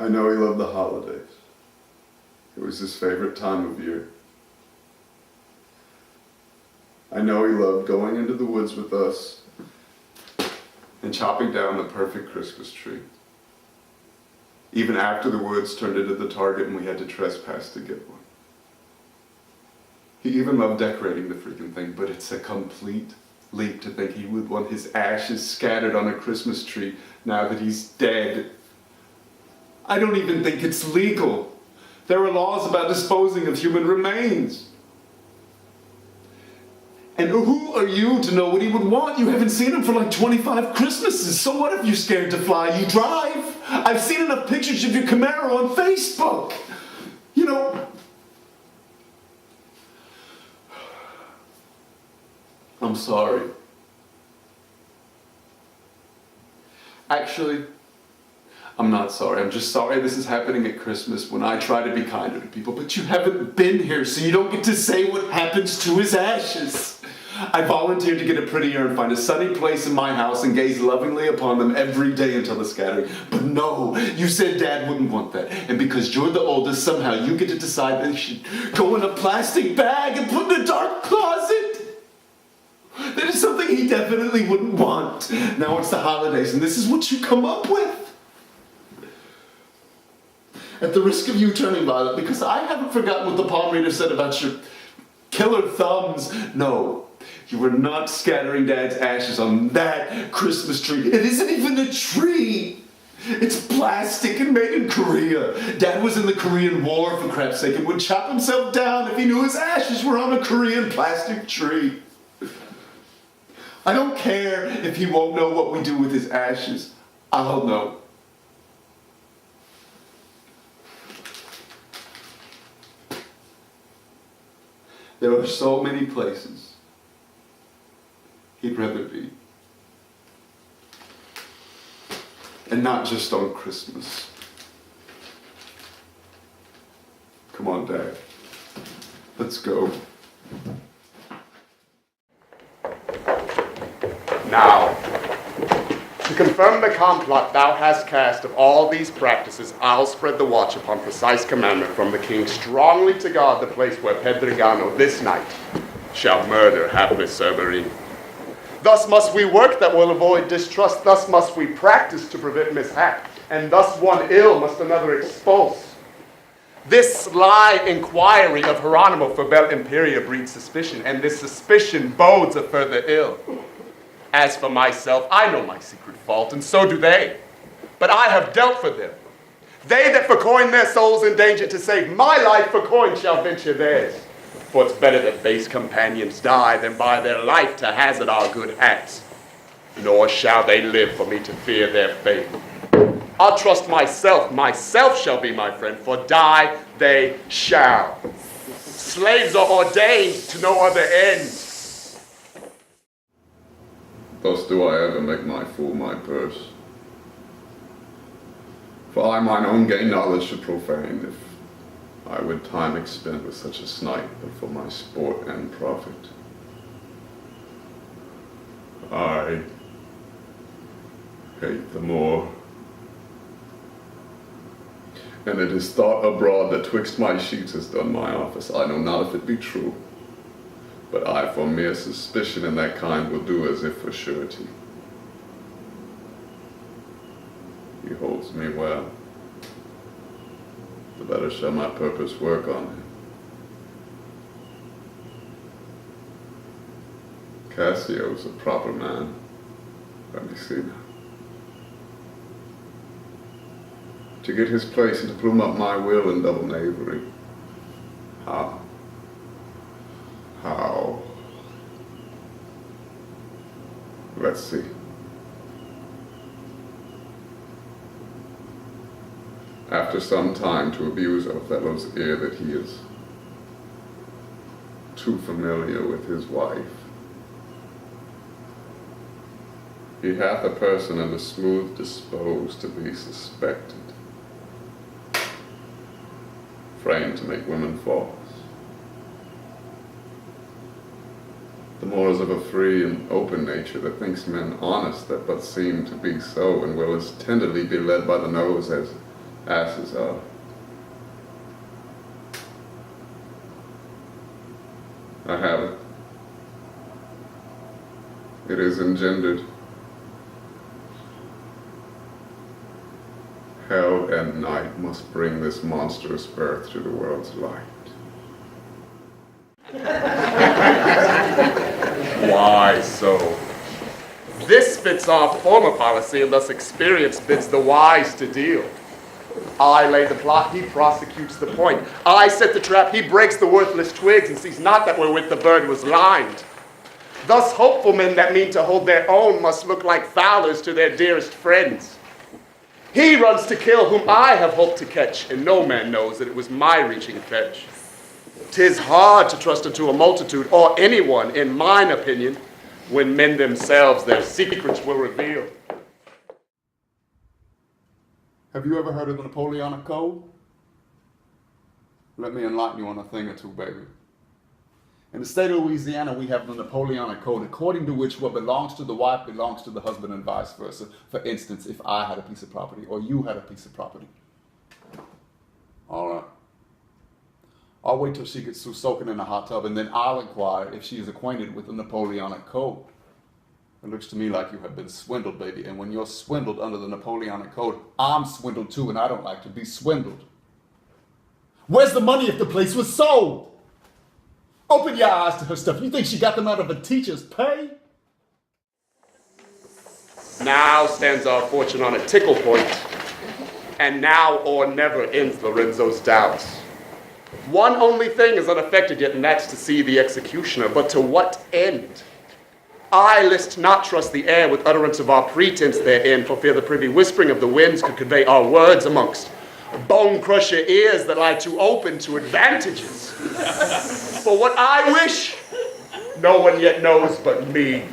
I know he loved the holidays. It was his favorite time of year. I know he loved going into the woods with us and chopping down the perfect Christmas tree. Even after the woods turned into the Target and we had to trespass to get one. He even loved decorating the freaking thing, but it's a complete leap to think he would want his ashes scattered on a Christmas tree now that he's dead. I don't even think it's legal. There are laws about disposing of human remains. And who are you to know what he would want? You haven't seen him for like 25 Christmases. So what if you're scared to fly? You drive. I've seen enough pictures of your Camaro on Facebook. You know, I'm sorry. Actually, I'm not sorry. I'm just sorry this is happening at Christmas when I try to be kinder to people. But you haven't been here, so you don't get to say what happens to his ashes. I volunteered to get a pretty urn, find a sunny place in my house, and gaze lovingly upon them every day until the scattering. But no, you said Dad wouldn't want that. And because you're the oldest, somehow you get to decide that he should go in a plastic bag and put in a dark closet. That is something he definitely wouldn't want. Now it's the holidays, and this is what you come up with. At the risk of you turning violent, because I haven't forgotten what the palm reader said about your killer thumbs. No, you were not scattering Dad's ashes on that Christmas tree. It isn't even a tree. It's plastic and made in Korea. Dad was in the Korean War, for crap's sake, and would chop himself down if he knew his ashes were on a Korean plastic tree. I don't care if he won't know what we do with his ashes. I'll know. There are so many places he'd rather be. And not just on Christmas. Come on, Dad. Let's go. Now, to confirm the complot thou hast cast of all these practices, I'll spread the watch upon precise commandment from the king strongly to guard the place where Pedregano this night shall murder hapless Cerberine. Thus must we work that will avoid distrust, thus must we practice to prevent mishap, and thus one ill must another expose. This sly inquiry of Hieronymo for Bel Imperia breeds suspicion, and this suspicion bodes a further ill. As for myself, I know my secret fault, and so do they. But I have dealt for them. They that for coin their souls in danger to save my life for coin shall venture theirs. For it's better that base companions die than by their life to hazard our good acts. Nor shall they live for me to fear their fate. I'll trust myself. Myself shall be my friend, for die they shall. Slaves are ordained to no other end. Thus do I ever make my fool my purse. For I mine own gain knowledge should profane, if I would time expend with such a snipe, but for my sport and profit. I hate the more. And it is thought abroad that twixt my sheets has done my office. I know not if it be true. But I, for mere suspicion in that kind, will do as if for surety. He holds me well. The better shall my purpose work on him. Cassio's a proper man. Let me see now. To get his place and to plume up my will in double knavery. How? How? Let's see. After some time to abuse Othello's ear that he is too familiar with his wife. He hath a person and a smooth disposed to be suspected, framed to make women false. The more is of a free and open nature that thinks men honest that but seem to be so, and will as tenderly be led by the nose as asses are. I have it. It is engendered. Hell and night must bring this monstrous birth to the world's light. Why so? This fits our former policy, and thus experience bids the wise to deal. I lay the plot, he prosecutes the point. I set the trap, he breaks the worthless twigs, and sees not that wherewith the bird was lined. Thus hopeful men that mean to hold their own must look like fowlers to their dearest friends. He runs to kill whom I have hoped to catch, and no man knows that it was my reaching fetch. 'Tis hard to trust unto a multitude, or anyone, in mine opinion, when men themselves their secrets will reveal. Have you ever heard of the Napoleonic Code? Let me enlighten you on a thing or two, baby. In the state of Louisiana, we have the Napoleonic Code, according to which what belongs to the wife belongs to the husband and vice versa. For instance, if I had a piece of property or you had a piece of property. All right. I'll wait till she gets through soaking in a hot tub, and then I'll inquire if she is acquainted with the Napoleonic Code. It looks to me like you have been swindled, baby, and when you're swindled under the Napoleonic Code, I'm swindled too, and I don't like to be swindled. Where's the money if the place was sold? Open your eyes to her stuff. You think she got them out of a teacher's pay? Now stands our fortune on a tickle point, and now or never ends Lorenzo's doubts. One only thing is unaffected yet, and that's to see the executioner. But to what end? I list not trust the air with utterance of our pretense therein, for fear the privy whispering of the winds could convey our words amongst bone-crusher ears that lie too open to advantages. For what I wish, no one yet knows but me.